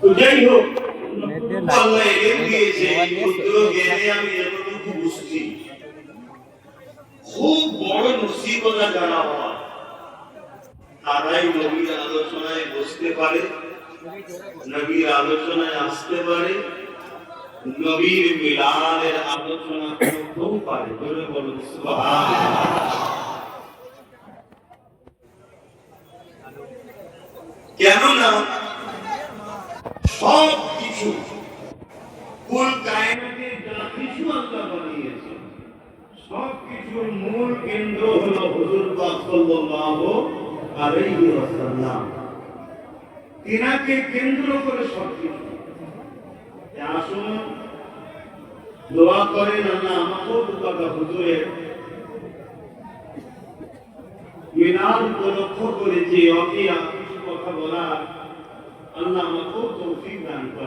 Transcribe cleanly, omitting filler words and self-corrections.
তো যাই হোক, আল্লাহ এলেম দিয়েছে, ক্ষুদ্র জ্ঞানে আমি যতটুকু বুঝছি, খুব বড় মুসিবতা যারা হয় তারাই নবীর আলোচনায় বসতে পারে, নবীর আলোচনায় আসতে পারে, নবীর মিলাদের আলোচনা করতেও পারে। বলে বলুন সুবহানাল্লাহ। কেননা সব কিছু কুল কায়নাতে যা কিছু আল্লাহ বানিয়েছে সব কিছুর মূল কেন্দ্র হলো হুজুর পাক সাল্লাল্লাহু আলাইহি ওয়াসাল্লাম। তিনাকে কেন্দ্র করে সব কিছু। আসুন দোয়া করেন, আল্লাহ আমাকেও দুপাটা হুজুরের মিলাদ উপলক্ষ করেছি, অকিয়া কিছু কথা বলার আল্লাহ আমাকেও তৌফিক দান করেন।